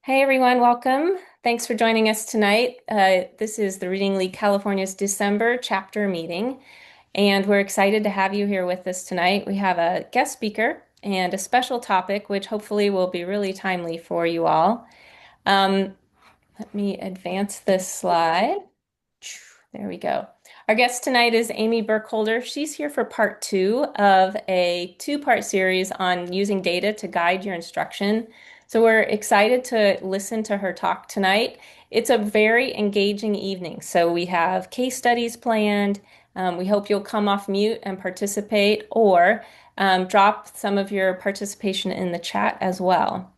Hey everyone, welcome. Thanks for joining us tonight. This is the Reading League California's December chapter meeting, and we're excited to have you here with us tonight. We have a guest speaker and a special topic, which hopefully will be really timely for you all. Um, Let me advance this slide. There we go. Our guest tonight is Amie Burkholder. She's here for part two of a two-part series on using data to guide your instruction. So we're excited to listen to her talk tonight. It's a very engaging evening. So we have case studies planned. We hope you'll come off mute and participate or drop some of your participation in the chat as well.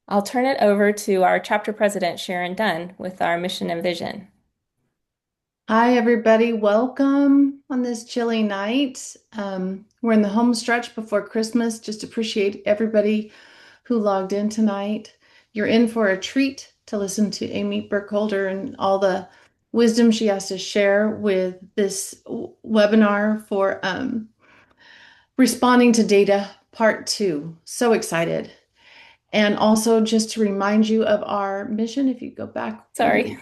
I'll turn it over to our chapter president, Sharon Dunn, with our mission and vision. Hi, everybody. Welcome on this chilly night. We're in the home stretch before Christmas. Just appreciate everybody who logged in tonight. You're in for a treat to listen to Amie Burkholder and all the wisdom she has to share with this webinar for responding to data part two. So excited. And also just to remind you of our mission, if you go back. Sorry.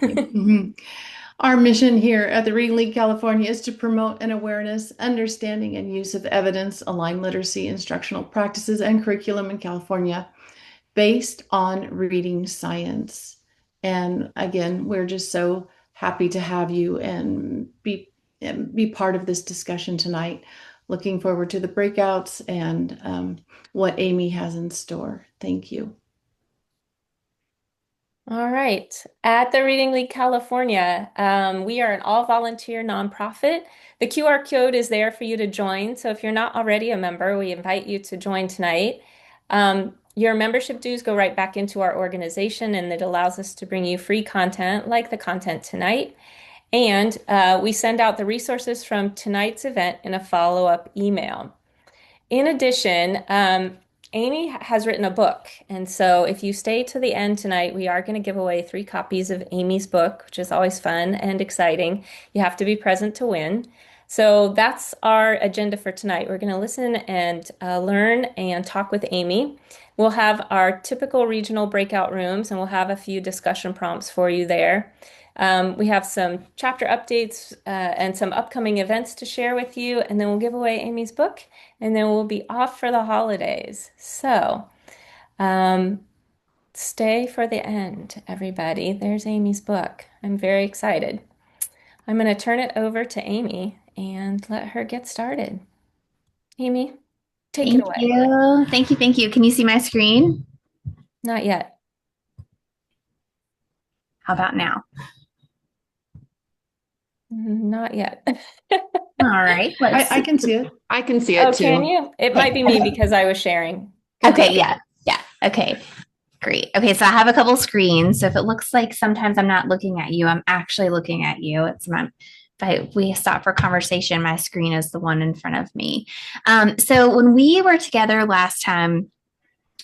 Our mission here at the Reading League California is to promote an awareness, understanding, and use of evidence-aligned literacy instructional practices and curriculum in California based on reading science. And again, we're just so happy to have you and be part of this discussion tonight. Looking forward to the breakouts and what Amie has in store. Thank you. All right. At the Reading League California, we are an all-volunteer nonprofit. The QR code is there for you to join. So if you're not already a member, we invite you to join tonight. Your membership dues go right back into our organization, and it allows us to bring you free content like the content tonight. And we send out the resources from tonight's event in a follow-up email. In addition, Amie has written a book. And so if you stay to the end tonight, we are going to give away 3 copies of Amie's book, which is always fun and exciting. You have to be present to win. So that's our agenda for tonight. We're going to listen and learn and talk with Amie. We'll have our typical regional breakout rooms, and we'll have a few discussion prompts for you there. We have some chapter updates and some upcoming events to share with you, and then we'll give away Amie's book, and then we'll be off for the holidays. So stay for the end, everybody. There's Amie's book. I'm very excited. I'm going to turn it over to Amie and let her get started. Amie, take it Thank away. you. Thank you. Thank you. Can you see my screen? Not yet. How about now? Not yet. All right. I can see it. I can see it Oh, can too. you? It might be me because I was sharing. Okay. Yeah. Yeah. Okay. Great. Okay. So I have a couple screens. So if it looks like sometimes I'm not looking at you, I'm actually looking at you. If we stop for conversation, my screen is the one in front of me. So when we were together last time,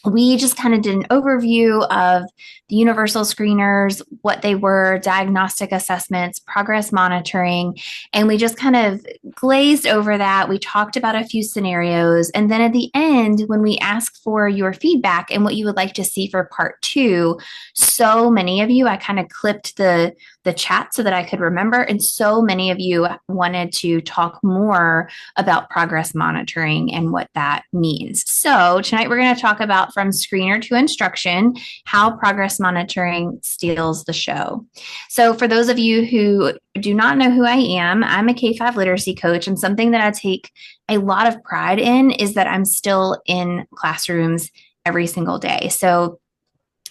we just kind of did an overview of the universal screeners, what they were, diagnostic assessments, progress monitoring, and we just kind of glazed over that. We talked about a few scenarios. And then at the end, when we asked for your feedback and what you would like to see for part two, so many of you, I kind of clipped the chat so that I could remember. And so many of you wanted to talk more about progress monitoring and what that means. So tonight we're going to talk about from screener to instruction, how progress monitoring steals the show. So for those of you who do not know who I am, I'm a K-5 literacy coach, and something that I take a lot of pride in is that I'm still in classrooms every single day. So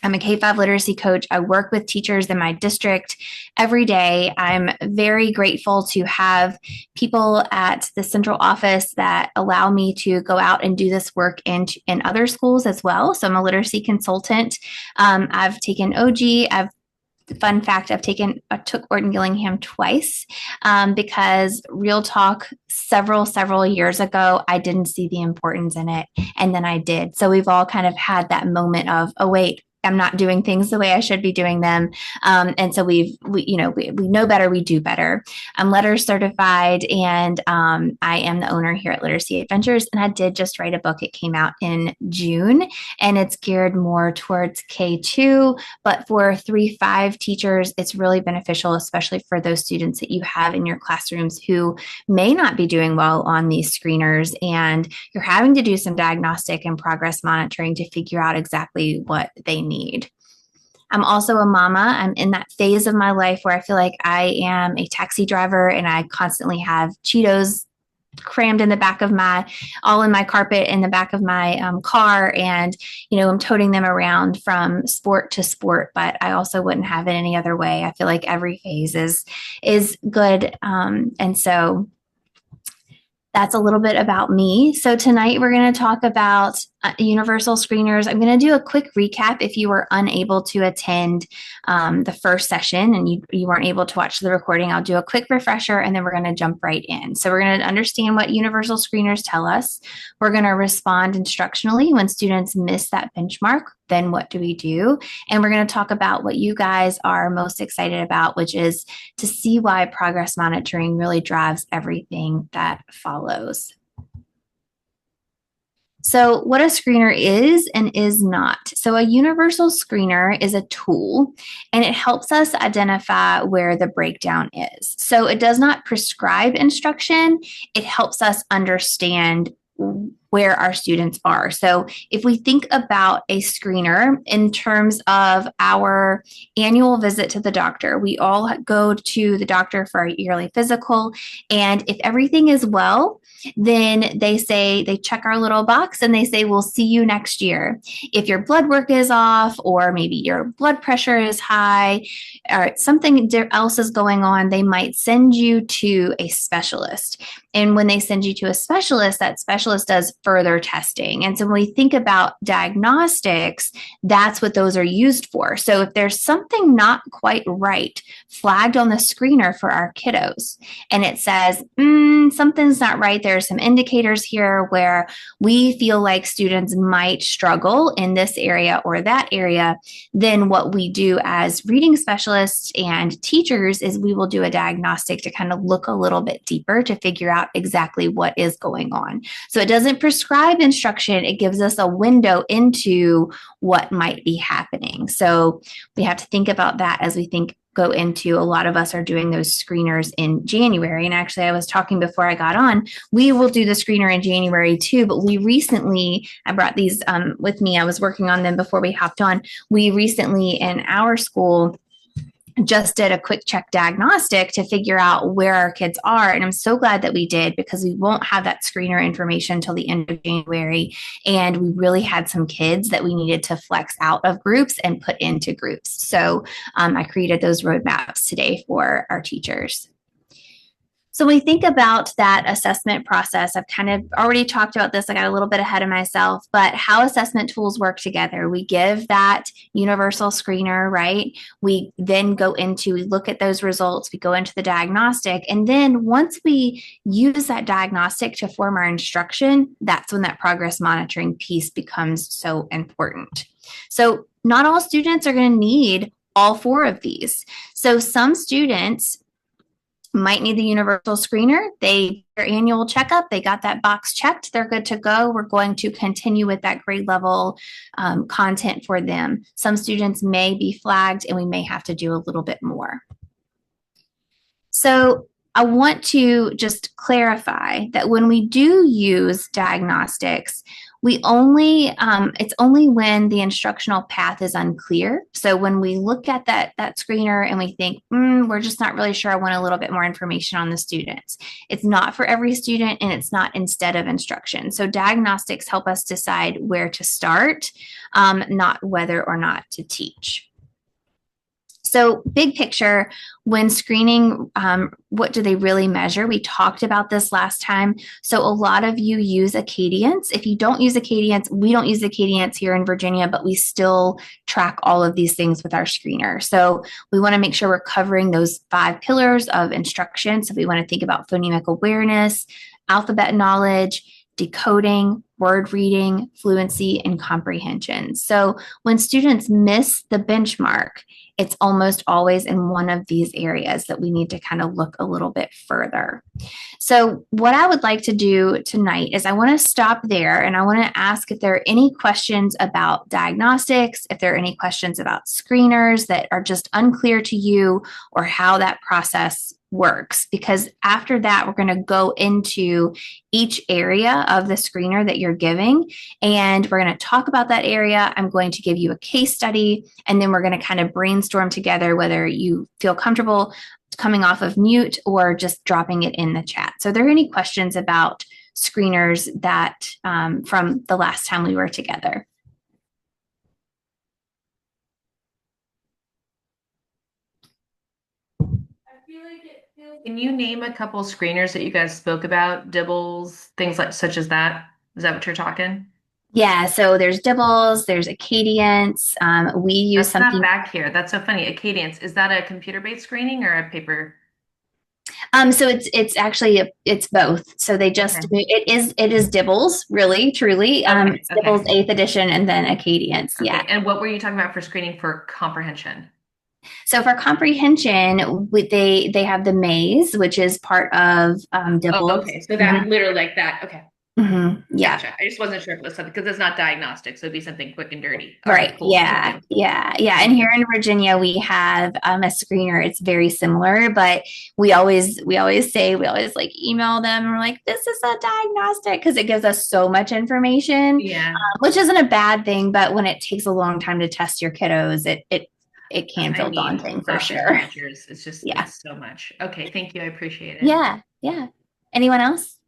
I'm a K-5 literacy coach. I work with teachers in my district every day. I'm very grateful to have people at the central office that allow me to go out and do this work in other schools as well. So I'm a literacy consultant. I've taken OG. Fun fact, I took Orton Gillingham twice because real talk, several years ago, I didn't see the importance in it. And then I did. So we've all kind of had that moment of, oh, wait, I'm not doing things the way I should be doing them. And so we know better, we do better. I'm Letter certified, and I am the owner here at Literacy Adventures. And I did just write a book. It came out in June, and it's geared more towards K2. But for 3-5 teachers, it's really beneficial, especially for those students that you have in your classrooms who may not be doing well on these screeners, and you're having to do some diagnostic and progress monitoring to figure out exactly what they need. I'm also a mama. I'm in that phase of my life where I feel like I am a taxi driver and I constantly have Cheetos crammed in the back of all in my carpet in the back of my car. And, I'm toting them around from sport to sport, but I also wouldn't have it any other way. I feel like every phase is good. And so that's a little bit about me. So tonight we're going to talk about universal screeners. I'm going to do a quick recap if you were unable to attend the first session and you weren't able to watch the recording. I'll do a quick refresher and then we're going to jump right in. So we're going to understand what universal screeners tell us. We're going to respond instructionally when students miss that benchmark. Then what do we do? And we're going to talk about what you guys are most excited about, which is to see why progress monitoring really drives everything that follows. So what a screener is and is not. So a universal screener is a tool, and it helps us identify where the breakdown is. So it does not prescribe instruction. It helps us understand where our students are. So if we think about a screener in terms of our annual visit to the doctor, we all go to the doctor for a yearly physical. And if everything is well, then they check our little box and they say, we'll see you next year. If your blood work is off, or maybe your blood pressure is high, or something else is going on, they might send you to a specialist. And when they send you to a specialist, that specialist does further testing. And so when we think about diagnostics, that's what those are used for. So if there's something not quite right flagged on the screener for our kiddos, and it says, something's not right, there are some indicators here where we feel like students might struggle in this area or that area, then what we do as reading specialists and teachers is we will do a diagnostic to kind of look a little bit deeper to figure out exactly what is going on. So it doesn't prescribe instruction. It gives us a window into what might be happening. So we have to think about that as we go into, a lot of us are doing those screeners in January. And actually, I was talking before I got on, we will do the screener in January too. But I brought these with me. I was working on them before we hopped on. We recently in our school just did a quick check diagnostic to figure out where our kids are. And I'm so glad that we did, because we won't have that screener information until the end of January. And we really had some kids that we needed to flex out of groups and put into groups. So I created those roadmaps today for our teachers. So when we think about that assessment process, I've kind of already talked about this. I got a little bit ahead of myself, but how assessment tools work together. We give that universal screener, right? We then we look at those results, we go into the diagnostic, and then once we use that diagnostic to form our instruction, that's when that progress monitoring piece becomes so important. So not all students are going to need all 4 of these. So some students might need the universal screener. Their annual checkup, they got that box checked, they're good to go. We're going to continue with that grade level content for them. Some students may be flagged and we may have to do a little bit more. So I want to just clarify that when we do use diagnostics, it's only when the instructional path is unclear. So when we look at that screener and we think, we're just not really sure, I want a little bit more information on the students. It's not for every student, and it's not instead of instruction. So diagnostics help us decide where to start, not whether or not to teach. So big picture, when screening, what do they really measure? We talked about this last time. So a lot of you use Acadience. If you don't use Acadience, we don't use Acadience here in Virginia, but we still track all of these things with our screener. So we want to make sure we're covering those 5 pillars of instruction. So we want to think about phonemic awareness, alphabet knowledge, decoding, word reading, fluency, and comprehension. So when students miss the benchmark, it's almost always in one of these areas that we need to kind of look a little bit further. So what I would like to do tonight is I want to stop there and I want to ask if there are any questions about diagnostics, if there are any questions about screeners that are just unclear to you or how that process works. Because after that, we're going to go into each area of the screener that you're giving, and we're going to talk about that area. I'm going to give you a case study, and then we're going to kind of brainstorm together whether you feel comfortable coming off of mute or just dropping it in the chat. So are there any questions about screeners that from the last time we were together? Can you name a couple screeners that you guys spoke about? Dibbles, things like such as that? Is that what you're talking? Yeah, so there's Dibbles, there's Acadience. We use That's something. not back here. That's so funny. Acadience, is that a computer-based screening or a paper? So it's actually it's both. So they just it is Dibbles, really, truly. It's Dibbles 8th edition and then Acadience. Okay. Yeah. And what were you talking about for screening for comprehension? So for comprehension, they have the maze, which is part of Dibbles. Oh, okay. So that literally like that. Okay. Yeah. Gotcha. I just wasn't sure if it was something because it's not diagnostic, so it'd be something quick and dirty. Right. Cool. Yeah. And here in Virginia, we have a screener. It's very similar, but we always like email them. And we're like, this is a diagnostic because it gives us so much information. Yeah. Which isn't a bad thing, but when it takes a long time to test your kiddos, it can feel daunting for sure. It's just it's so much. Okay. Thank you. I appreciate it. Yeah. Anyone else?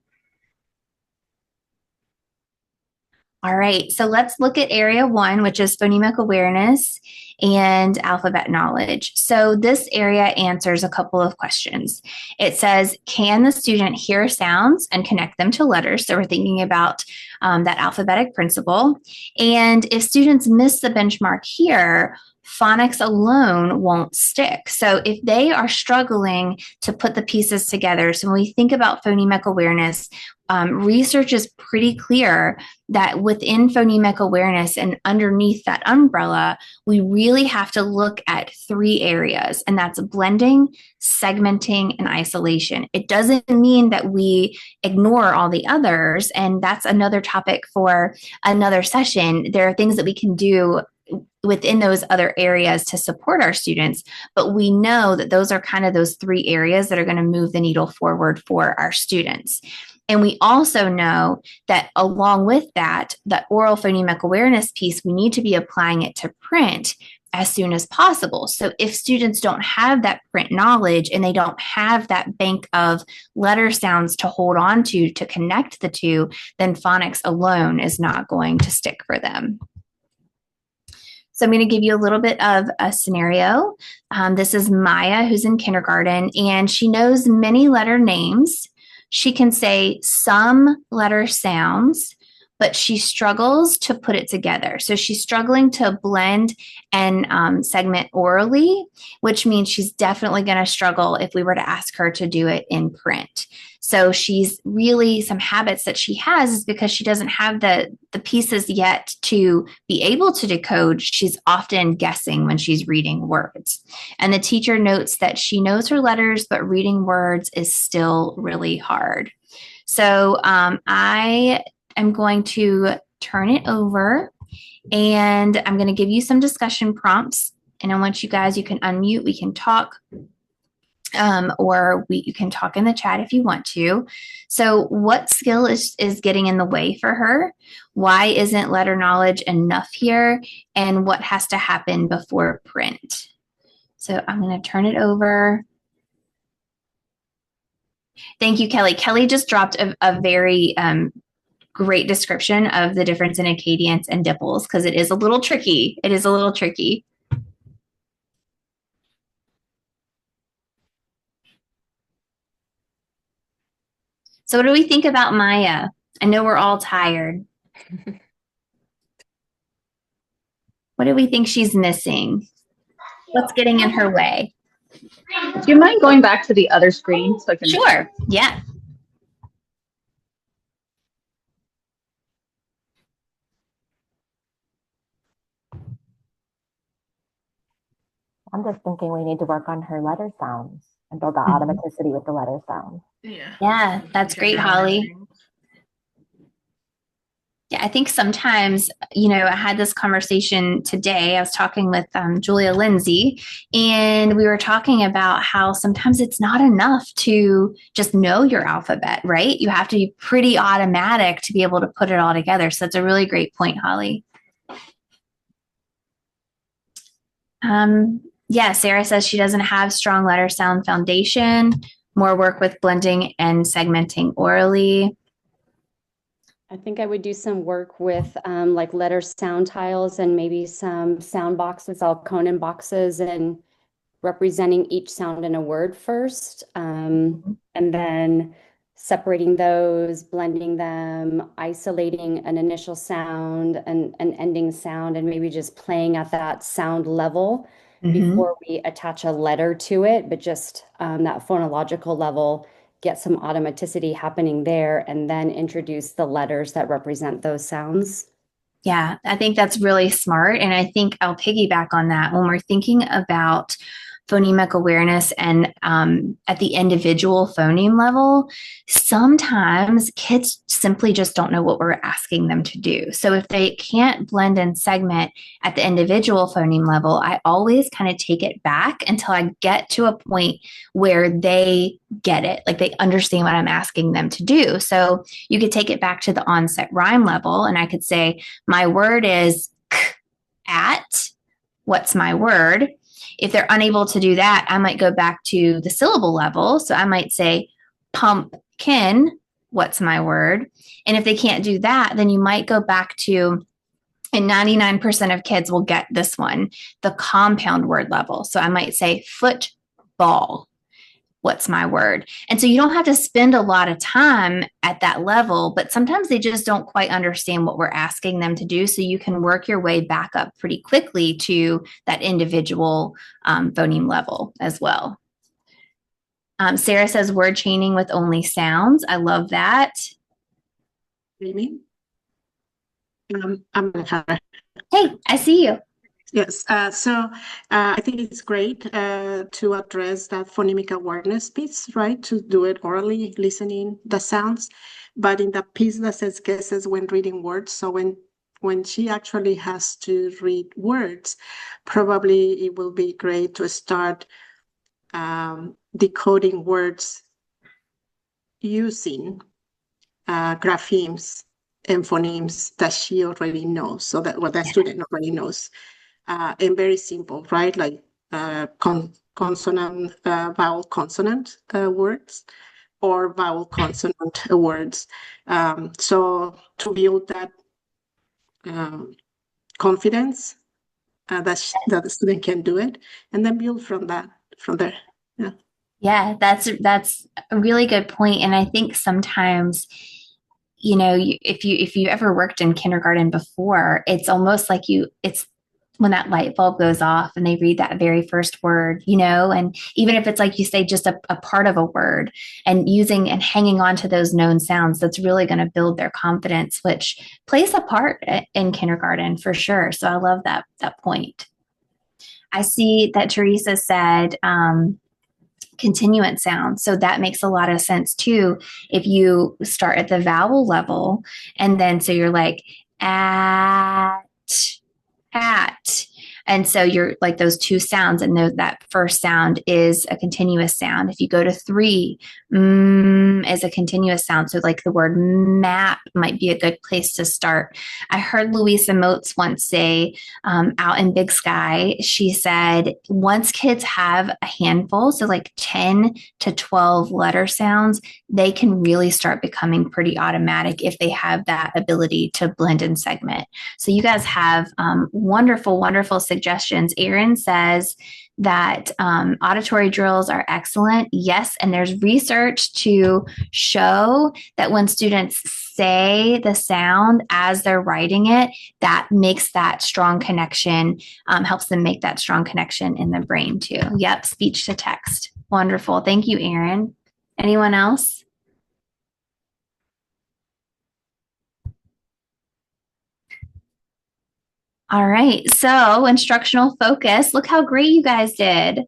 All right, so let's look at area 1, which is phonemic awareness and alphabet knowledge. So this area answers a couple of questions. It says, can the student hear sounds and connect them to letters? So we're thinking about that alphabetic principle. And if students miss the benchmark here, phonics alone won't stick. So if they are struggling to put the pieces together, so when we think about phonemic awareness, research is pretty clear that within phonemic awareness and underneath that umbrella, we really have to look at 3 areas, and that's blending, segmenting, and isolation. It doesn't mean that we ignore all the others, and that's another topic for another session. There are things that we can do within those other areas to support our students, but we know that those are kind of those 3 areas that are going to move the needle forward for our students. And we also know that along with that oral phonemic awareness piece, we need to be applying it to print as soon as possible. So if students don't have that print knowledge and they don't have that bank of letter sounds to hold on to connect the two, then phonics alone is not going to stick for them. So I'm going to give you a little bit of a scenario. This is Maya, who's in kindergarten, and she knows many letter names. She can say some letter sounds, but she struggles to put it together. So she's struggling to blend and segment orally, which means she's definitely going to struggle if we were to ask her to do it in print. So she's really, some habits that she has is because she doesn't have the pieces yet to be able to decode. She's often guessing when she's reading words. And the teacher notes that she knows her letters, but reading words is still really hard. So I am going to turn it over and I'm going to give you some discussion prompts. And I want you guys, you can unmute, we can talk. You can talk in the chat if you want to. So what skill is getting in the way for her? Why isn't letter knowledge enough here? And what has to happen before print? So I'm going to turn it over. Thank you, Kelly. Kelly just dropped a very great description of the difference in Acadience and Dipples because it is a little tricky. It is a little tricky. So what do we think about Maya? I know we're all tired. What do we think she's missing? What's getting in her way? Do you mind going back to the other screen so I can? Sure. Yeah. I'm just thinking we need to work on her letter sounds and build the Mhm. automaticity with the letter sounds. Yeah, that's great, Holly. Yeah, I think sometimes, I had this conversation today. I was talking with Julia Lindsay, and we were talking about how sometimes it's not enough to just know your alphabet, right? You have to be pretty automatic to be able to put it all together. So that's a really great point, Holly. Yeah, Sarah says she doesn't have strong letter sound foundation, more work with blending and segmenting orally. I think I would do some work with like letter sound tiles and maybe some sound boxes, all Conan boxes, and representing each sound in a word first, and then separating those, blending them, isolating an initial sound and an ending sound, and maybe just playing at that sound level before we attach a letter to it, but just that phonological level, get some automaticity happening there, and then introduce the letters that represent those sounds. Yeah, I think that's really smart. And I think I'll piggyback on that when we're thinking about phonemic awareness and at the individual phoneme level, sometimes kids simply just don't know what we're asking them to do. So if they can't blend and segment at the individual phoneme level, I always kind of take it back until I get to a point where they get it, like they understand what I'm asking them to do. So you could take it back to the onset rhyme level, and I could say, my word is at, what's my word? If they're unable to do that, I might go back to the syllable level. So I might say pumpkin, what's my word? And if they can't do that, then you might go back to, and 99% of kids will get this one, the compound word level. So I might say football, what's my word? And so you don't have to spend a lot of time at that level, but sometimes they just don't quite understand what we're asking them to do. So you can work your way back up pretty quickly to that individual phoneme level as well. Sarah says word chaining with only sounds. I love that. Amy? I'm gonna try. Hey, I see you. Yes, I think it's great to address that phonemic awareness piece, right? To do it orally, listening the sounds, but in the piece that says guesses when reading words. So when she actually has to read words, probably it will be great to start decoding words using graphemes and phonemes that she already knows, so that what that student already knows. And very simple, right? Like consonant, vowel consonant words or vowel consonant words. So to build that confidence that the student can do it, and then build from there. Yeah. Yeah, that's a really good point. And I think sometimes, if you ever worked in kindergarten before, it's almost like it's when that light bulb goes off and they read that very first word, and even if it's like you say, just a part of a word, and using and hanging on to those known sounds, that's really going to build their confidence, which plays a part in kindergarten for sure. So I love that point. I see that Teresa said, continuant sound. So that makes a lot of sense too. If you start at the vowel level, and then so you're like at, and so you're like those two sounds, and that first sound is a continuous sound. If you go to 3, is a continuous sound. So like the word map might be a good place to start. I heard Louisa Moats once say, out in Big Sky, she said, once kids have a handful, so like 10 to 12 letter sounds, they can really start becoming pretty automatic if they have that ability to blend and segment. So you guys have wonderful, wonderful suggestions. Erin says that auditory drills are excellent. Yes, and there's research to show that when students say the sound as they're writing it, that makes that strong connection, helps them make that strong connection in the brain too. Yep, speech to text. Wonderful. Thank you, Erin. Anyone else? All right. So instructional focus. Look how great you guys did.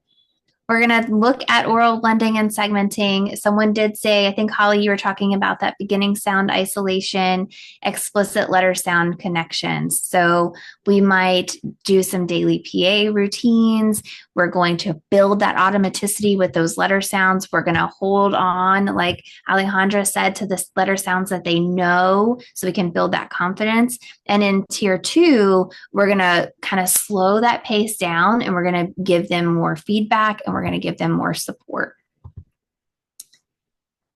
We're going to look at oral blending and segmenting. Someone did say, I think Holly, you were talking about that beginning sound isolation, explicit letter sound connections. So we might do some daily PA routines. We're going to build that automaticity with those letter sounds. We're going to hold on, like Alejandra said, to the letter sounds that they know so we can build that confidence. And in tier 2, we're going to kind of slow that pace down and we're going to give them more feedback and we're going to give them more support.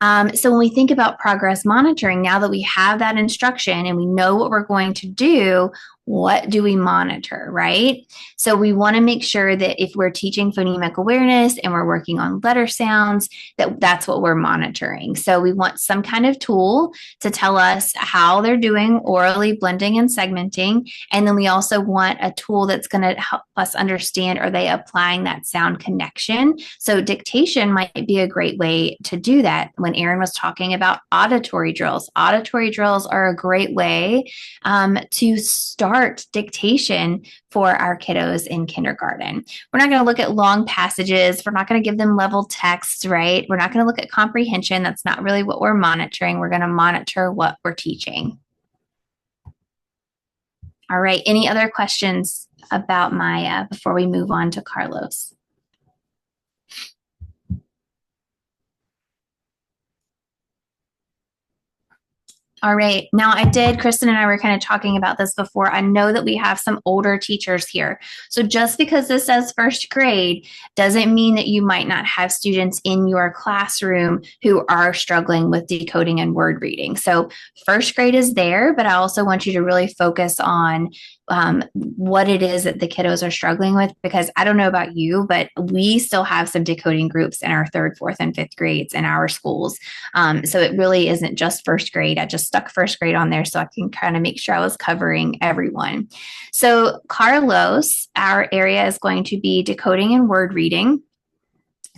So when we think about progress monitoring, now that we have that instruction and we know what we're going to do, what do we monitor, right? So we want to make sure that if we're teaching phonemic awareness and we're working on letter sounds, that's what we're monitoring. So we want some kind of tool to tell us how they're doing orally blending and segmenting. And then we also want a tool that's going to help us understand, are they applying that sound connection? So dictation might be a great way to do that. When Erin was talking about auditory drills are a great way to start dictation for our kiddos in kindergarten. We're not going to look at long passages. We're not going to give them level text, right? We're not going to look at comprehension. That's not really what we're monitoring. We're going to monitor what we're teaching. All right. Any other questions about Maya before we move on to Carlos? All right. Now Kristen and I were kind of talking about this before. I know that we have some older teachers here. So just because this says first grade doesn't mean that you might not have students in your classroom who are struggling with decoding and word reading. So first grade is there, but I also want you to really focus on what it is that the kiddos are struggling with, because I don't know about you, but we still have some decoding groups in our 3rd, 4th, and 5th grades in our schools. So it really isn't just first grade. I just stuck first grade on there so I can kind of make sure I was covering everyone. So Carlos, our area is going to be decoding and word reading.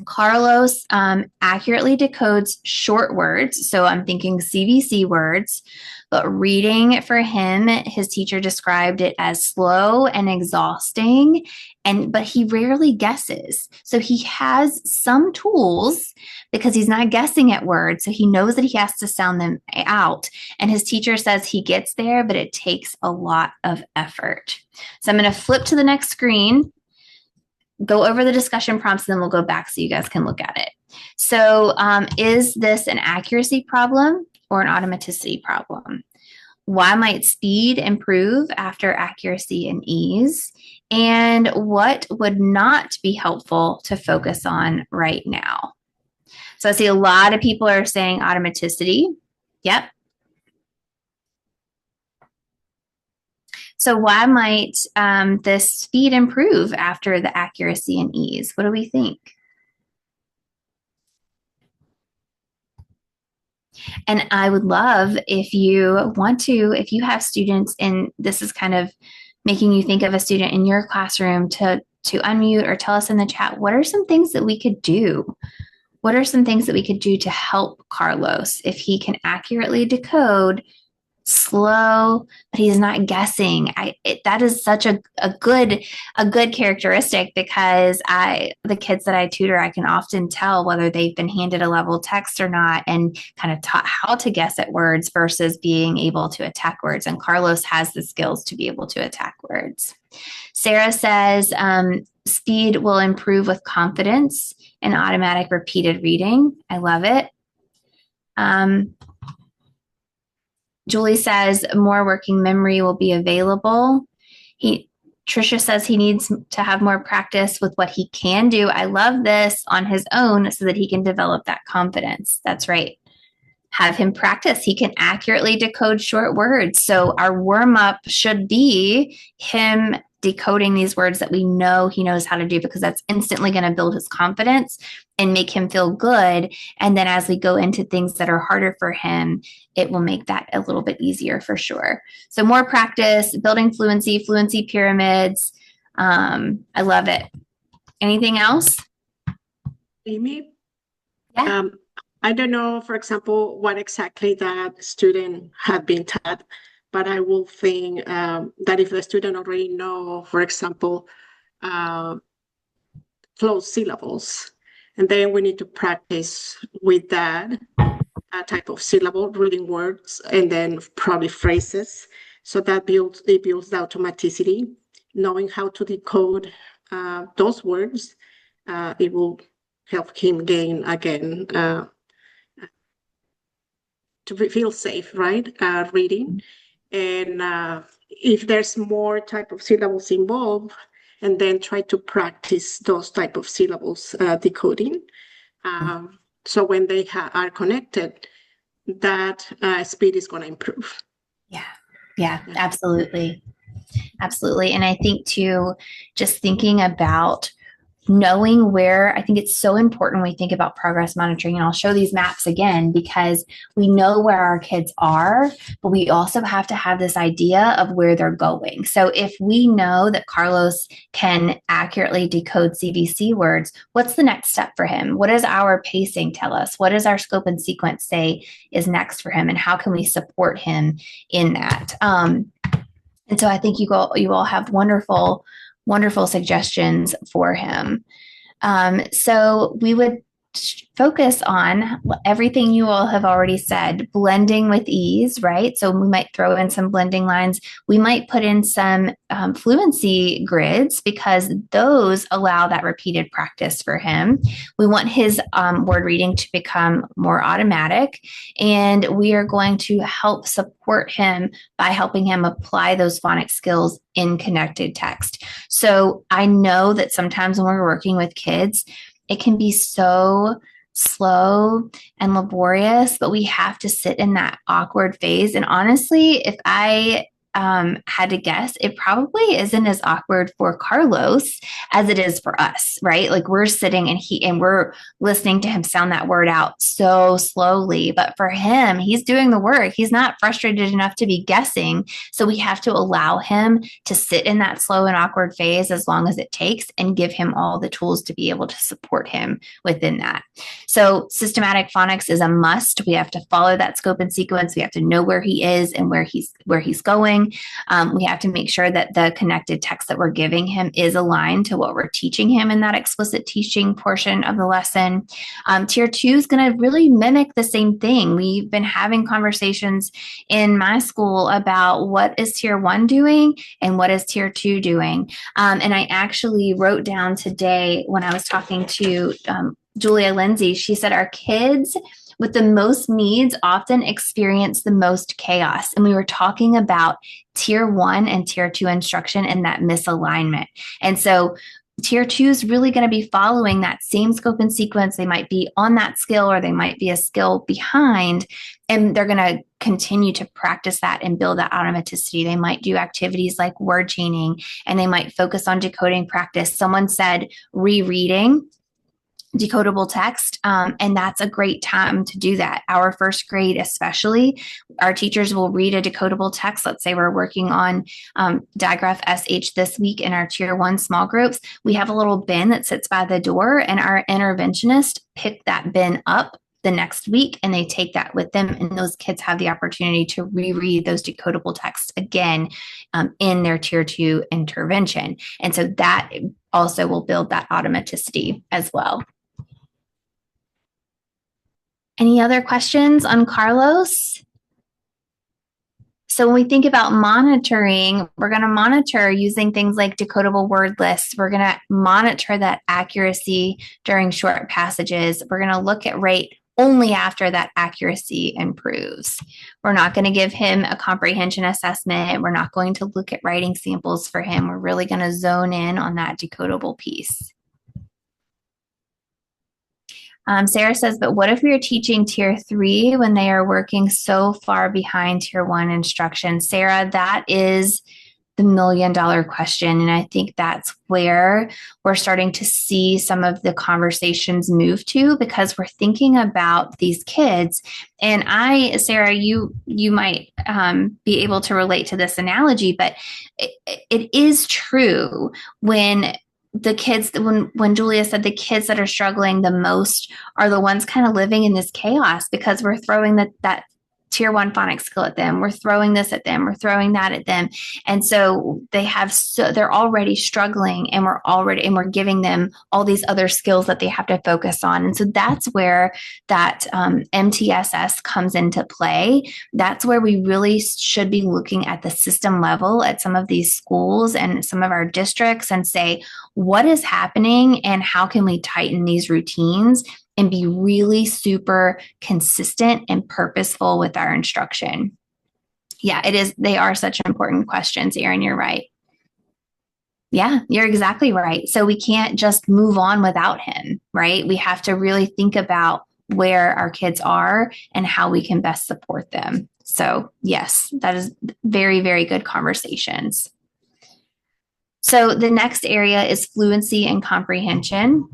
Carlos accurately decodes short words. So I'm thinking CVC words, but reading for him, his teacher described it as slow and exhausting, but he rarely guesses. So he has some tools because he's not guessing at words. So he knows that he has to sound them out. And his teacher says he gets there, but it takes a lot of effort. So I'm going to flip to the next screen, go over the discussion prompts, and then we'll go back so you guys can look at it. So is this an accuracy problem or an automaticity problem? Why might speed improve after accuracy and ease? And what would not be helpful to focus on right now? So I see a lot of people are saying automaticity. Yep. So why might this speed improve after the accuracy and ease? What do we think? And I would love if you want to, if you have students, and this is kind of making you think of a student in your classroom, to unmute or tell us in the chat, what are some things that we could do? What are some things that we could do to help Carlos if he can accurately decode, slow, but he's not guessing? That is such a good characteristic, because the kids that I tutor, I can often tell whether they've been handed a level text or not, and kind of taught how to guess at words versus being able to attack words. And Carlos has the skills to be able to attack words. Sarah says speed will improve with confidence and automatic repeated reading. I love it. Julie says more working memory will be available. Trisha says he needs to have more practice with what he can do. I love this, on his own, so that he can develop that confidence. That's right. Have him practice. He can accurately decode short words. So our warm up should be him decoding these words that we know he knows how to do, because that's instantly going to build his confidence and make him feel good. And then as we go into things that are harder for him, it will make that a little bit easier for sure. So more practice, building fluency pyramids. I love it. Anything else? Amy? Yeah. I don't know, for example, what exactly that student had been taught but I will think that if the student already know, for example, closed syllables, and then we need to practice with that type of syllable, reading words, and then probably phrases. So that builds the automaticity. Knowing how to decode those words, it will help him gain again to feel safe, right? Reading. And if there's more type of syllables involved, and then try to practice those type of syllables decoding. So when they are connected, that speed is going to improve. Yeah, absolutely. Absolutely. And I think too, just thinking about knowing where, I think it's so important when we think about progress monitoring. And I'll show these maps again because we know where our kids are, but we also have to have this idea of where they're going. So if we know that Carlos can accurately decode CVC words, what's the next step for him? What does our pacing tell us? What does our scope and sequence say is next for him? And how can we support him in that? And so I think you all have wonderful suggestions for him. So we would focus on everything you all have already said, blending with ease, right? So we might throw in some blending lines. We might put in some fluency grids because those allow that repeated practice for him. We want his word reading to become more automatic, and we are going to help support him by helping him apply those phonics skills in connected text. So I know that sometimes when we're working with kids, it can be so slow and laborious, but we have to sit in that awkward phase. And honestly, if I had to guess, it probably isn't as awkward for Carlos as it is for us, right? Like we're sitting and we're listening to him sound that word out so slowly. But for him, he's doing the work. He's not frustrated enough to be guessing. So we have to allow him to sit in that slow and awkward phase as long as it takes and give him all the tools to be able to support him within that. So systematic phonics is a must. We have to follow that scope and sequence. We have to know where he is and where he's going. We have to make sure that the connected text that we're giving him is aligned to what we're teaching him in that explicit teaching portion of the lesson. Tier 2 is going to really mimic the same thing. We've been having conversations in my school about what is Tier 1 doing and what is Tier 2 doing. And I actually wrote down today when I was talking to Julia Lindsay, she said our kids with the most needs often experience the most chaos. And we were talking about Tier 1 and Tier 2 instruction and that misalignment. And so Tier 2 is really going to be following that same scope and sequence. They might be on that skill or they might be a skill behind, and they're going to continue to practice that and build that automaticity. They might do activities like word chaining, and they might focus on decoding practice. Someone said rereading decodable text, and that's a great time to do that. Our first grade especially, our teachers will read a decodable text. Let's say we're working on digraph SH this week in our Tier 1 small groups. We have a little bin that sits by the door, and our interventionist pick that bin up the next week and they take that with them, and those kids have the opportunity to reread those decodable texts again in their Tier 2 intervention. And so that also will build that automaticity as well. Any other questions on Carlos? So when we think about monitoring, we're going to monitor using things like decodable word lists. We're going to monitor that accuracy during short passages. We're going to look at rate only after that accuracy improves. We're not going to give him a comprehension assessment. We're not going to look at writing samples for him. We're really going to zone in on that decodable piece. Sarah says, but what if we are teaching Tier 3 when they are working so far behind Tier 1 instruction? Sarah, that is the million-dollar question. And I think that's where we're starting to see some of the conversations move to, because we're thinking about these kids. And Sarah, you might be able to relate to this analogy, but it is true when the kids, when Julia said the kids that are struggling the most are the ones kind of living in this chaos, because we're throwing that tier one phonics skill at them. We're throwing this at them. We're throwing that at them. And so they're already struggling, and we're giving them all these other skills that they have to focus on. And so that's where that MTSS comes into play. That's where we really should be looking at the system level at some of these schools and some of our districts and say, what is happening and how can we tighten these routines and be really super consistent and purposeful with our instruction? Yeah, it is. They are such important questions, Erin. You're right. Yeah, you're exactly right. So we can't just move on without him, right? We have to really think about where our kids are and how we can best support them. So yes, that is very, very good conversations. So the next area is fluency and comprehension.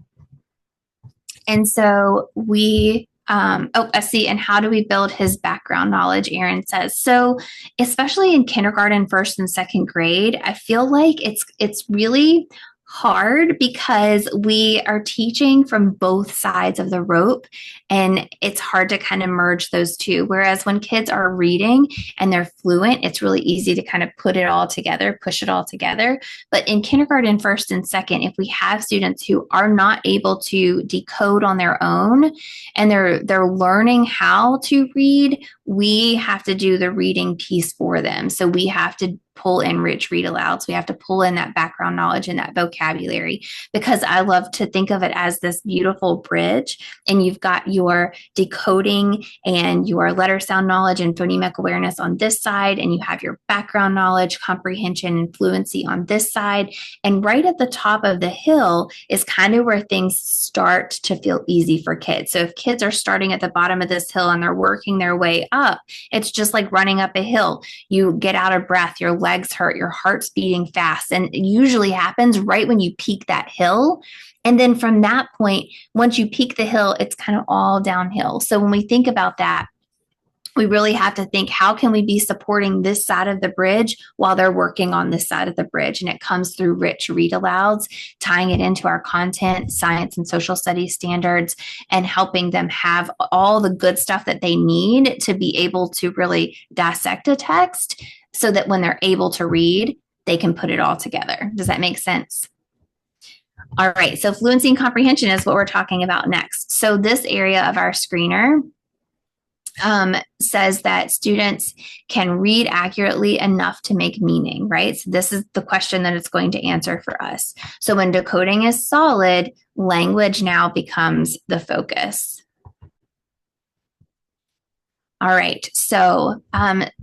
And so let's see. And how do we build his background knowledge? Erin says, so especially in kindergarten, first and second grade, I feel like it's really hard because we are teaching from both sides of the rope, and it's hard to kind of merge those two. Whereas when kids are reading and they're fluent, it's really easy to kind of put it all together, push it all together. But in kindergarten, first and second, if we have students who are not able to decode on their own and they're learning how to read, we have to do the reading piece for them. So we have to pull in rich read alouds. We have to pull in that background knowledge and that vocabulary, because I love to think of it as this beautiful bridge. And you've got your decoding and your letter sound knowledge and phonemic awareness on this side, and you have your background knowledge, comprehension, and fluency on this side. And right at the top of the hill is kind of where things start to feel easy for kids. So if kids are starting at the bottom of this hill and they're working their way up, it's just like running up a hill. You get out of breath, your legs hurt, your heart's beating fast. And it usually happens right when you peak that hill. And then from that point, once you peak the hill, it's kind of all downhill. So when we think about that, we really have to think, how can we be supporting this side of the bridge while they're working on this side of the bridge? And it comes through rich read alouds, tying it into our content, science and social studies standards, and helping them have all the good stuff that they need to be able to really dissect a text so that when they're able to read, they can put it all together. Does that make sense? All right, so fluency and comprehension is what we're talking about next. So this area of our screener says that students can read accurately enough to make meaning, right? So this is the question that it's going to answer for us. So when decoding is solid, language now becomes the focus. All right, so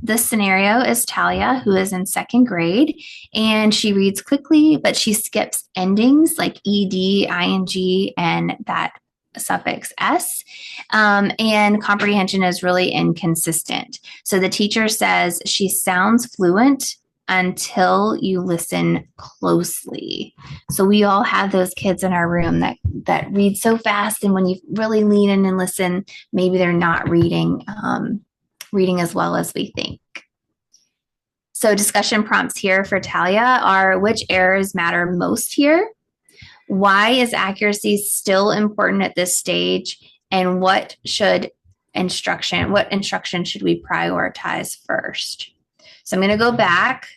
this scenario is Talia, who is in second grade, and she reads quickly, but she skips endings like ed, ing, and that suffix s, and comprehension is really inconsistent. So the teacher says she sounds fluent until you listen closely. So we all have those kids in our room that read so fast, and when you really lean in and listen, maybe they're not reading as well as we think. So discussion prompts here for Talia are: which errors matter most here? Why is accuracy still important at this stage? And what instruction should we prioritize first? So I'm going to go back.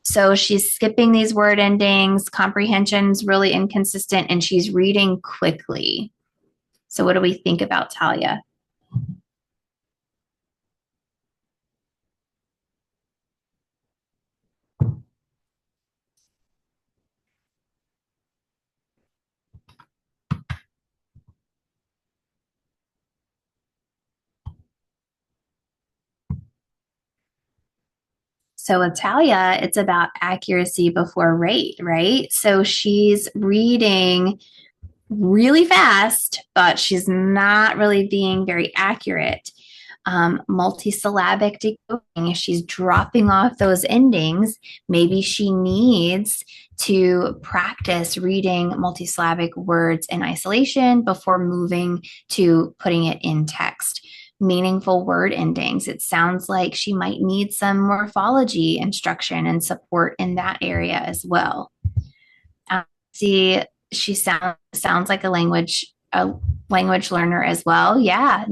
So she's skipping these word endings, comprehension's really inconsistent, and she's reading quickly. So what do we think about Talia? So with Talia, it's about accuracy before rate, right? So she's reading really fast, but she's not really being very accurate. Multisyllabic decoding, if she's dropping off those endings, maybe she needs to practice reading multisyllabic words in isolation before moving to putting it in text. Meaningful word endings, it sounds like she might need some morphology instruction and support in that area as well. See, she sounds like a language a language learner as well. Yeah.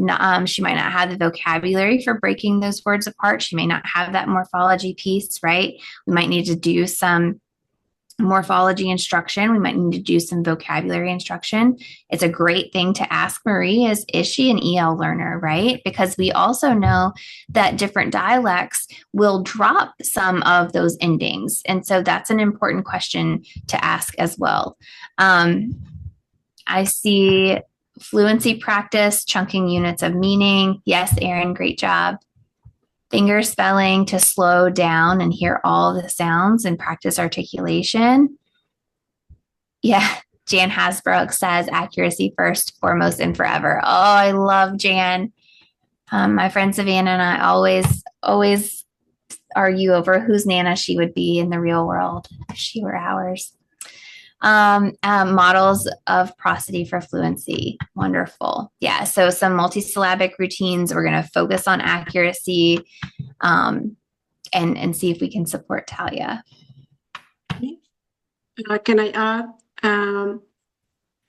She might not have the vocabulary for breaking those words apart. She may not have that morphology piece, right? We might need to do some morphology instruction. We might need to do some vocabulary instruction. It's a great thing to ask Marie is she an EL learner, right? Because we also know that different dialects will drop some of those endings. And so that's an important question to ask as well. I see fluency practice, chunking units of meaning. Yes, Erin, great job. Finger spelling to slow down and hear all the sounds and practice articulation. Yeah, Jan Hasbrook says accuracy first, foremost, and forever. Oh, I love Jan. My friend Savannah and I always argue over whose Nana she would be in the real world if she were ours. Models of prosody for fluency. Wonderful. Yeah. So some multisyllabic routines. We're going to focus on accuracy and see if we can support Talia. Can I add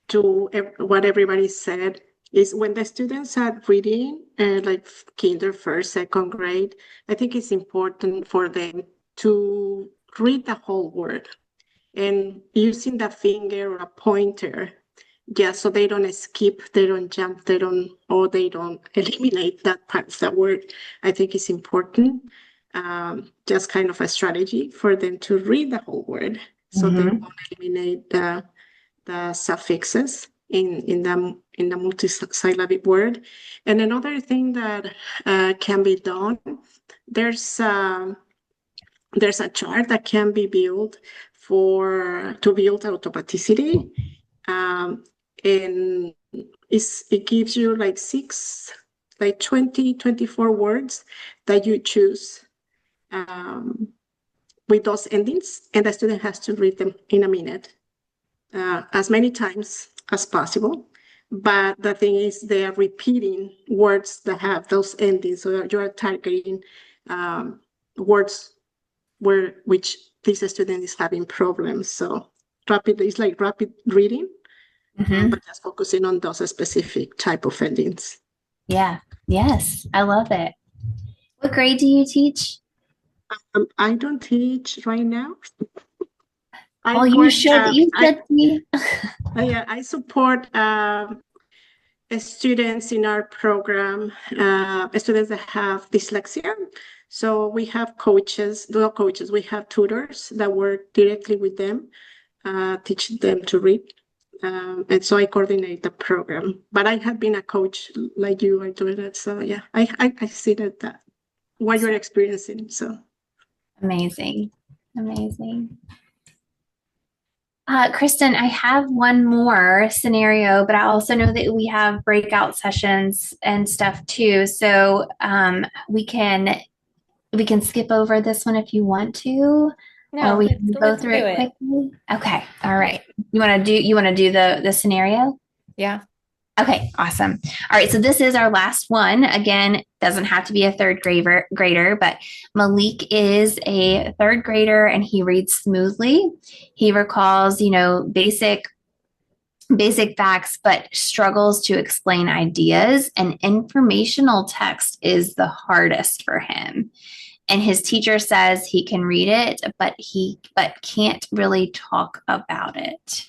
to what everybody said? Is when the students are reading, like kinder, first, second grade, I think it's important for them to read the whole word and using the finger or a pointer, yeah, so they don't skip, they don't jump, they don't eliminate that part of the word. I think it's important, just kind of a strategy for them to read the whole word, so they won't eliminate the suffixes in the multisyllabic word. And another thing that can be done, there's a chart that can be built to build automaticity, and it gives you like 24 words that you choose with those endings, and the student has to read them in a minute, as many times as possible. But the thing is, they are repeating words that have those endings, so you are targeting words which this student is having problems. So it's like rapid reading, but just focusing on those specific type of endings. Yeah. Yes. I love it. What grade do you teach? I don't teach right now. You said to me. Yeah, I support students in our program, students that have dyslexia. So we have we have tutors that work directly with them, teaching them to read. And so I coordinate the program. But I have been a coach like you are doing it. So yeah, I see that what you're experiencing. So amazing. Kristen, I have one more scenario, but I also know that we have breakout sessions and stuff too. So we can skip over this one if you want to, or we can go through it quickly. Okay, all right. You want to do the scenario? Yeah. Okay, awesome. All right, so this is our last one. Again, doesn't have to be a third grader, but Malik is a third grader and he reads smoothly. He recalls, basic facts, but struggles to explain ideas, and informational text is the hardest for him. And his teacher says he can read it, but can't really talk about it.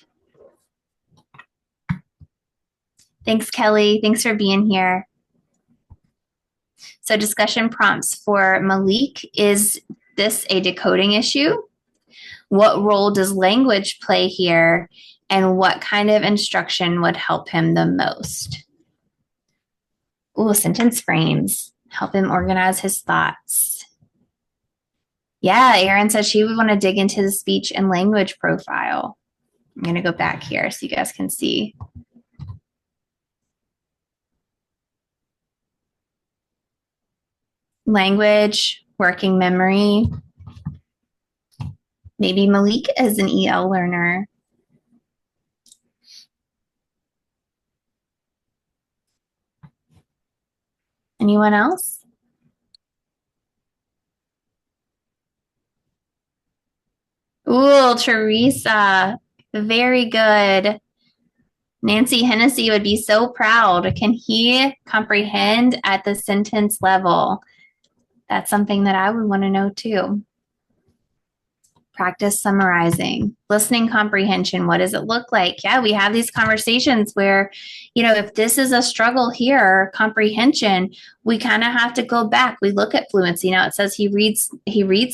Thanks, Kelly. Thanks for being here. So discussion prompts for Malik. Is this a decoding issue? What role does language play here? And what kind of instruction would help him the most? Ooh, sentence frames. Help him organize his thoughts. Yeah, Erin says she would want to dig into the speech and language profile. I'm going to go back here so you guys can see. Language, working memory. Maybe Malik is an EL learner. Anyone else? Ooh, Teresa, very good. Nancy Hennessy would be so proud. Can he comprehend at the sentence level? That's something that I would want to know too. Practice summarizing, listening comprehension. What does it look like? Yeah, we have these conversations where, if this is a struggle here, comprehension, we kind of have to go back. We look at fluency. Now it says he reads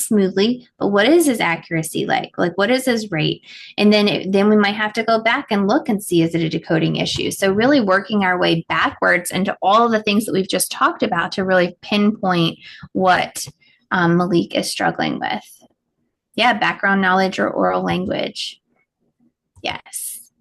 smoothly, but what is his accuracy like? Like, what is his rate? And then we might have to go back and look and see, is it a decoding issue? So really working our way backwards into all of the things that we've just talked about to really pinpoint what Malik is struggling with. Yeah, background knowledge or oral language. Yes.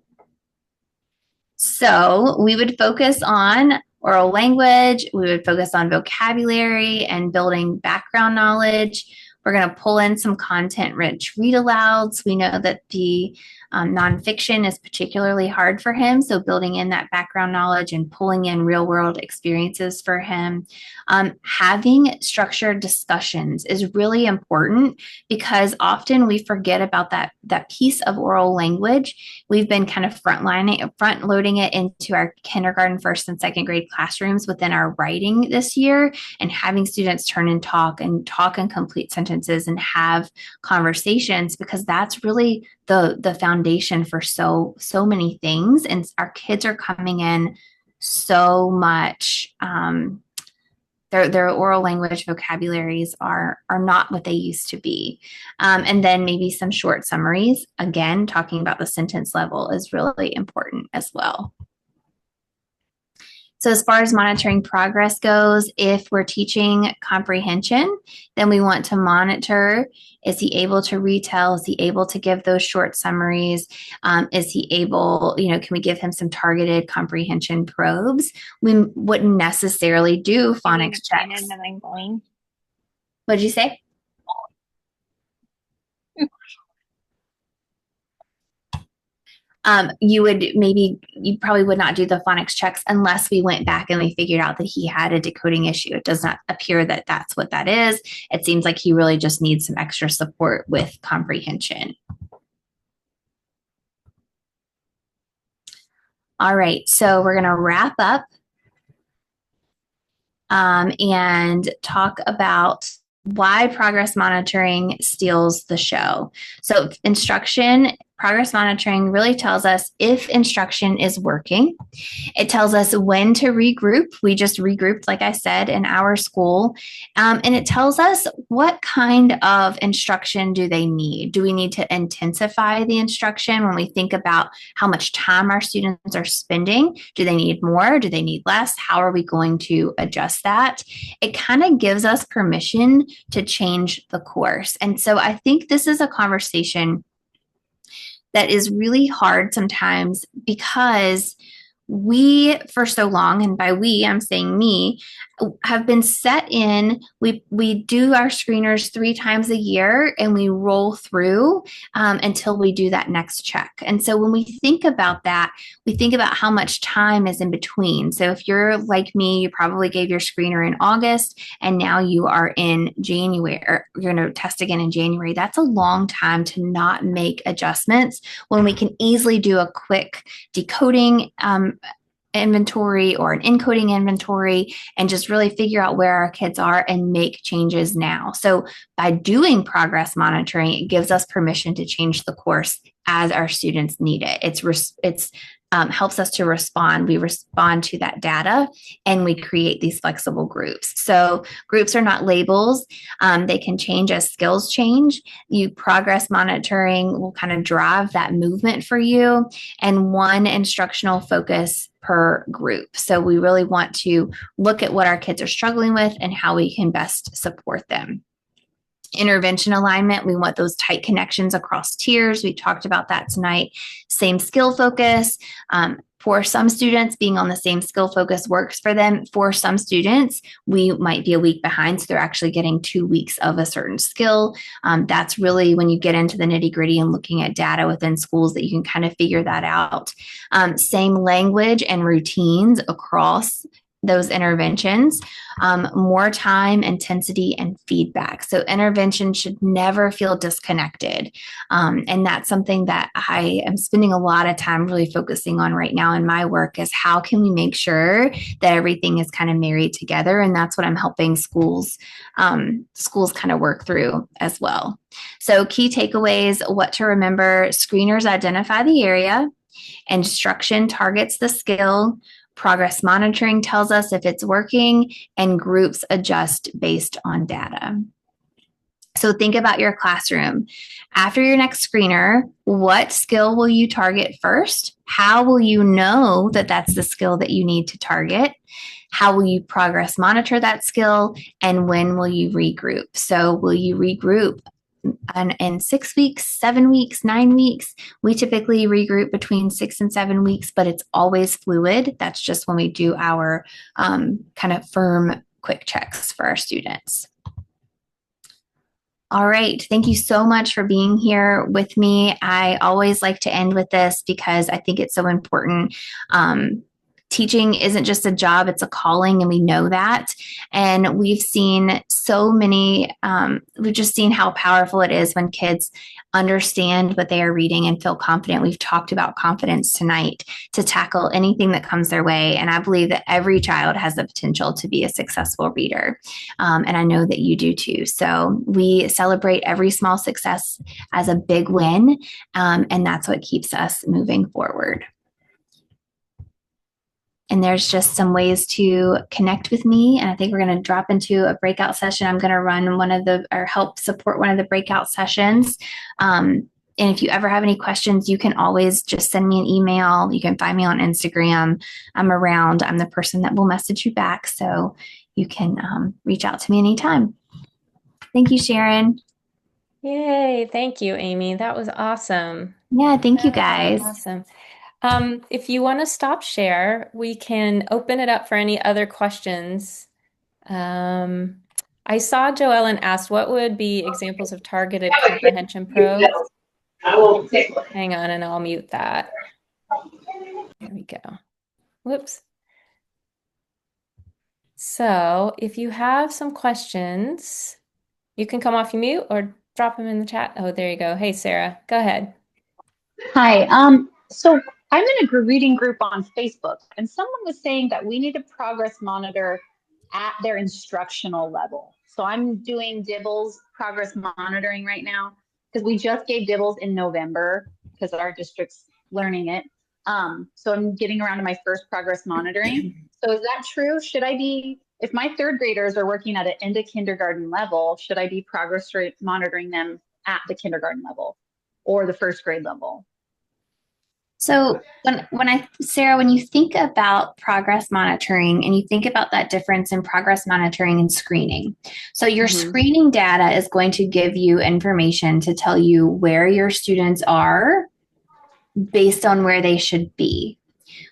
So we would focus on oral language. We would focus on vocabulary and building background knowledge. We're going to pull in some content-rich read-alouds. We know that the nonfiction is particularly hard for him, so building in that background knowledge and pulling in real-world experiences for him. Having structured discussions is really important because often we forget about that piece of oral language. We've been kind of front-loading it into our kindergarten, first and second grade classrooms within our writing this year, and having students turn and talk and complete sentences and have conversations, because that's really the foundation for so many things. And our kids are coming in so much their oral language vocabularies are not what they used to be. And then maybe some short summaries. Again, talking about the sentence level is really important as well. So as far as monitoring progress goes, if we're teaching comprehension, then we want to monitor, is he able to retell? Is he able to give those short summaries? Is he able, can we give him some targeted comprehension probes? We wouldn't necessarily do phonics checks. What'd you say? You probably would not do the phonics checks unless we went back and we figured out that he had a decoding issue. It does not appear that that's what that is. It seems like he really just needs some extra support with comprehension. All right, so we're going to wrap up and talk about why progress monitoring steals the show. So progress monitoring really tells us if instruction is working. It tells us when to regroup. We just regrouped, like I said, in our school. And it tells us what kind of instruction do they need. Do we need to intensify the instruction when we think about how much time our students are spending? Do they need more? Do they need less? How are we going to adjust that? It kind of gives us permission to change the course. And so I think this is a conversation that is really hard sometimes because we, for so long, and by we, I'm saying me, have been set in, we do our screeners 3 times a year and we roll through until we do that next check. And so when we think about that, we think about how much time is in between. So if you're like me, you probably gave your screener in August and now you are in January, or you're going to test again in January. That's a long time to not make adjustments when we can easily do a quick decoding inventory or an encoding inventory and just really figure out where our kids are and make changes now. So by doing progress monitoring, it gives us permission to change the course as our students need it. It's helps us to respond. We respond to that data and we create these flexible groups. So groups are not labels. They can change as skills change. Progress monitoring will kind of drive that movement for you, and one instructional focus per group. So we really want to look at what our kids are struggling with and how we can best support them. Intervention alignment, we want those tight connections across tiers. We talked about that tonight. Same skill focus. For some students, being on the same skill focus works for them. For some students, we might be a week behind, so they're actually getting 2 weeks of a certain skill. That's really when you get into the nitty gritty and looking at data within schools that you can kind of figure that out. Same language and routines across those interventions, more time, intensity, and feedback. So intervention should never feel disconnected. And that's something that I am spending a lot of time really focusing on right now in my work is how can we make sure that everything is kind of married together? And that's what I'm helping schools kind of work through as well. So key takeaways, what to remember: screeners identify the area, instruction targets the skill, progress monitoring tells us if it's working, and groups adjust based on data. So think about your classroom. After your next screener, what skill will you target first? How will you know that that's the skill that you need to target? How will you progress monitor that skill? And when will you regroup? So will you regroup in 6 weeks, 7 weeks, 9 weeks? We typically regroup between 6 and 7 weeks, but it's always fluid. That's just when we do our kind of firm quick checks for our students. All right. Thank you so much for being here with me. I always like to end with this because I think it's so important. Teaching isn't just a job, it's a calling, and we know that. And we've seen so many, we've just seen how powerful it is when kids understand what they are reading and feel confident. We've talked about confidence tonight to tackle anything that comes their way. And I believe that every child has the potential to be a successful reader. And I know that you do too. So we celebrate every small success as a big win. And that's what keeps us moving forward. And there's just some ways to connect with me. And I think we're going to drop into a breakout session. I'm going to run or help support one of the breakout sessions. And if you ever have any questions, you can always just send me an email. You can find me on Instagram. I'm around. I'm the person that will message you back. So you can reach out to me anytime. Thank you, Sharon. Yay. Thank you, Amie. That was awesome. Yeah, thank you guys. Awesome. If you want to stop share, we can open it up for any other questions. I saw Joellen asked, what would be examples of targeted comprehension probes? Hang on, and I'll mute that. There we go. Whoops. So if you have some questions, you can come off your mute or drop them in the chat. Oh, there you go. Hey, Sarah, go ahead. Hi. So I'm in a reading group on Facebook, and someone was saying that we need to progress monitor at their instructional level. So I'm doing Dibbles progress monitoring right now because we just gave Dibbles in November because our district's learning it. So I'm getting around to my first progress monitoring. So is that true? Should I be, if my third graders are working at an end of kindergarten level, should I be progress monitoring them at the kindergarten level or the first grade level? So Sarah, when you think about progress monitoring and you think about that difference in progress monitoring and screening, so your screening data is going to give you information to tell you where your students are based on where they should be.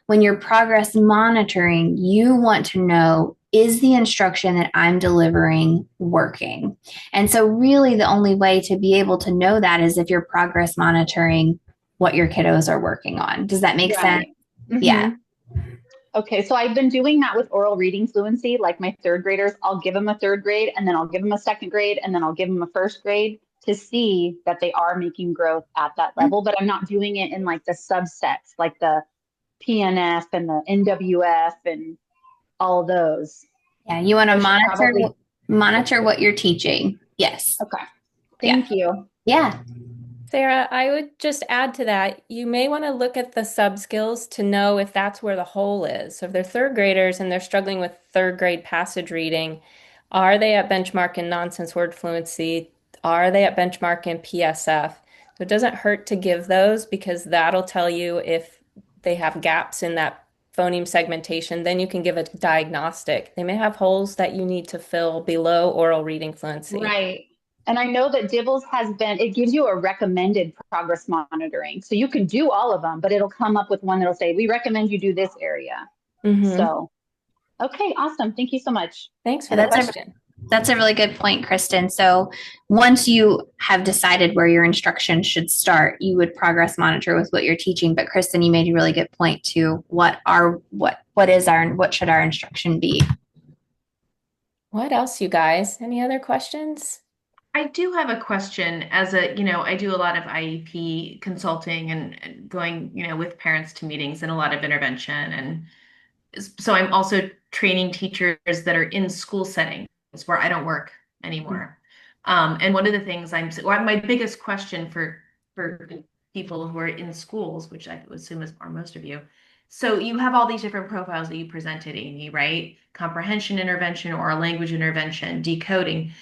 When you're progress monitoring, you want to know, is the instruction that I'm delivering working? And so really the only way to be able to know that is if you're progress monitoring what your kiddos are working on. Does that make sense? Yeah. Okay, so I've been doing that with oral reading fluency. Like my third graders, I'll give them a third grade, and then I'll give them a second grade, and then I'll give them a first grade to see that they are making growth at that level. But I'm not doing it in like the subsets, like the PNF and the NWF and all of those. Yeah, you want to monitor what you're teaching. Yes. Okay. Thank you. Yeah. Sarah, I would just add to that, you may want to look at the sub skills to know if that's where the hole is. So if they're third graders and they're struggling with third grade passage reading, are they at benchmark in nonsense word fluency? Are they at benchmark in PSF? So it doesn't hurt to give those because that'll tell you if they have gaps in that phoneme segmentation. Then you can give a diagnostic. They may have holes that you need to fill below oral reading fluency. Right. And I know that Dibbles it gives you a recommended progress monitoring. So you can do all of them, but it'll come up with one that'll say, we recommend you do this area. So, okay, awesome. Thank you so much. Thanks for the question. That's a really good point, Kristen. So once you have decided where your instruction should start, you would progress monitor with what you're teaching. But Kristen, you made a really good point to what what should our instruction be? What else, you guys? Any other questions? I do have a question as I do a lot of IEP consulting and going, with parents to meetings and a lot of intervention. And so I'm also training teachers that are in school settings where I don't work anymore. And one of the things my biggest question for people who are in schools, which I would assume are most of you. So you have all these different profiles that you presented, Amie, right? Comprehension intervention, oral language intervention, decoding,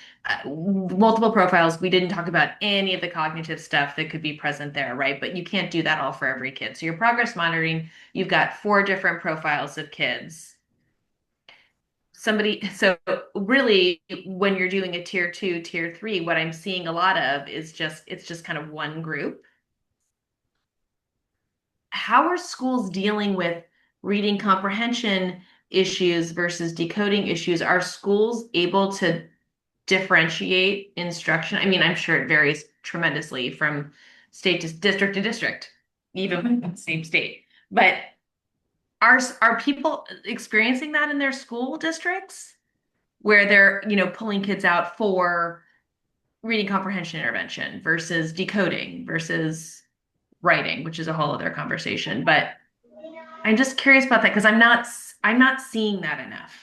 multiple profiles. We didn't talk about any of the cognitive stuff that could be present there, right? But you can't do that all for every kid. So your progress monitoring, you've got 4 different profiles of kids. So really, when you're doing a tier 2, tier 3, what I'm seeing a lot of is it's just kind of one group. How are schools dealing with reading comprehension issues versus decoding issues? Are schools able to differentiate instruction? I mean, I'm sure it varies tremendously from state to district, even within the same state. But are people experiencing that in their school districts where they're, pulling kids out for reading comprehension intervention versus decoding versus writing, which is a whole other conversation. But I'm just curious about that because I'm not seeing that enough.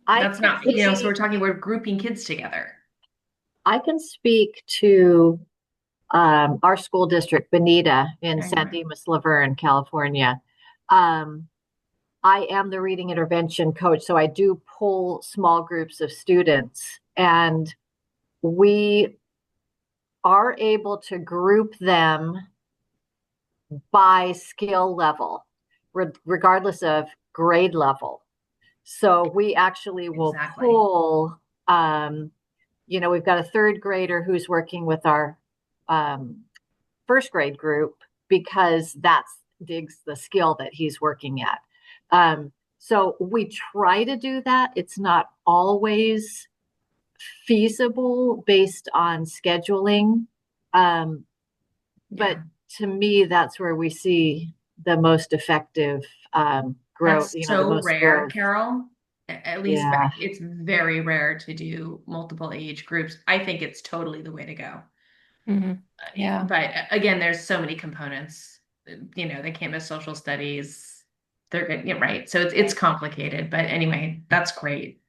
That's not, so we're grouping kids together. I can speak to our school district, Bonita, in San Dimas, Laverne, California. I am the reading intervention coach, so I do pull small groups of students, and we are able to group them by skill level, regardless of grade level. So we actually will pull, we've got a 3rd grader who's working with our 1st grade group because that's the skill that he's working at. So we try to do that. It's not always feasible based on scheduling. But to me, that's where we see the most effective growth. That's so the most rare, growth. Carol. At least it's very rare to do multiple age groups. I think it's totally the way to go. Mm-hmm. Yeah. But again, there's so many components. They can't miss social studies. They're good, right? So it's complicated. But anyway, that's great.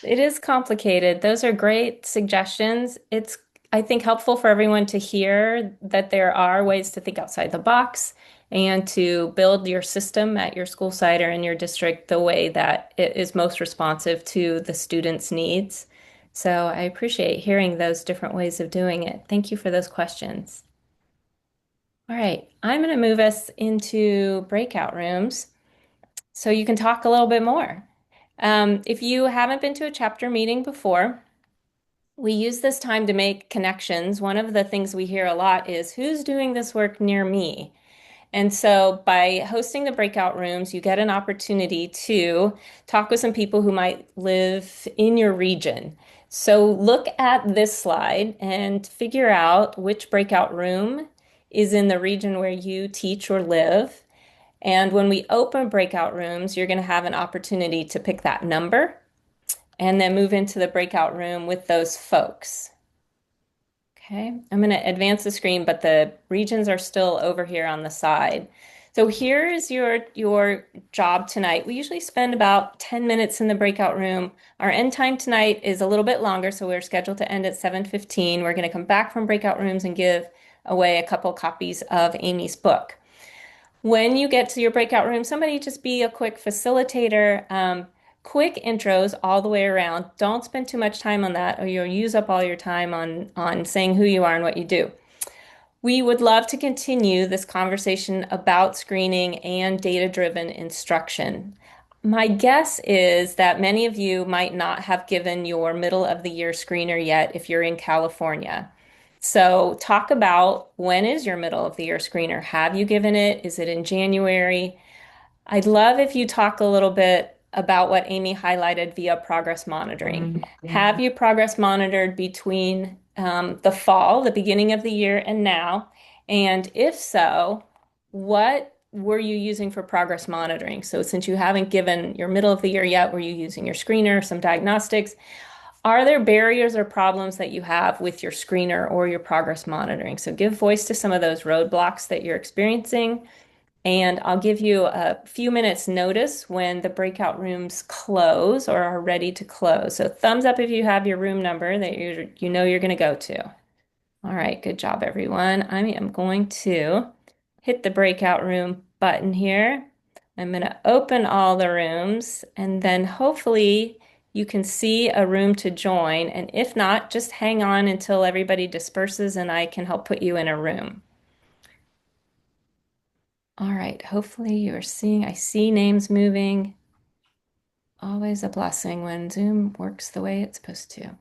It is complicated. Those are great suggestions. It's, I think, helpful for everyone to hear that there are ways to think outside the box and to build your system at your school site or in your district the way that it is most responsive to the students' needs. So I appreciate hearing those different ways of doing it. Thank you for those questions. All right, I'm going to move us into breakout rooms so you can talk a little bit more. If you haven't been to a chapter meeting before, we use this time to make connections. One of the things we hear a lot is, who's doing this work near me? And so by hosting the breakout rooms, you get an opportunity to talk with some people who might live in your region. So look at this slide and figure out which breakout room is in the region where you teach or live. And when we open breakout rooms, you're going to have an opportunity to pick that number and then move into the breakout room with those folks. Okay, I'm going to advance the screen, but the regions are still over here on the side. So here's your job tonight. We usually spend about 10 minutes in the breakout room. Our end time tonight is a little bit longer, so we're scheduled to end at 7:15. We're going to come back from breakout rooms and give away a couple copies of Amie's book. When you get to your breakout room, somebody just be a quick facilitator. Quick intros all the way around. Don't spend too much time on that or you'll use up all your time on saying who you are and what you do. We would love to continue this conversation about screening and data-driven instruction. My guess is that many of you might not have given your middle of the year screener yet if you're in California. So talk about, when is your middle of the year screener? Have you given it? Is it in January? I'd love if you talk a little bit about what Amie highlighted via progress monitoring. Have you progress monitored between the fall, the beginning of the year, and now? And if so, what were you using for progress monitoring? So since you haven't given your middle of the year yet, were you using your screener, some diagnostics? Are there barriers or problems that you have with your screener or your progress monitoring? So give voice to some of those roadblocks that you're experiencing. And I'll give you a few minutes notice when the breakout rooms close or are ready to close. So thumbs up if you have your room number that you know you're going to go to. All right, good job, everyone. I am going to hit the breakout room button here. I'm going to open all the rooms, and then hopefully you can see a room to join. And if not, just hang on until everybody disperses and I can help put you in a room. All right, hopefully you're seeing, I see names moving. Always a blessing when Zoom works the way it's supposed to.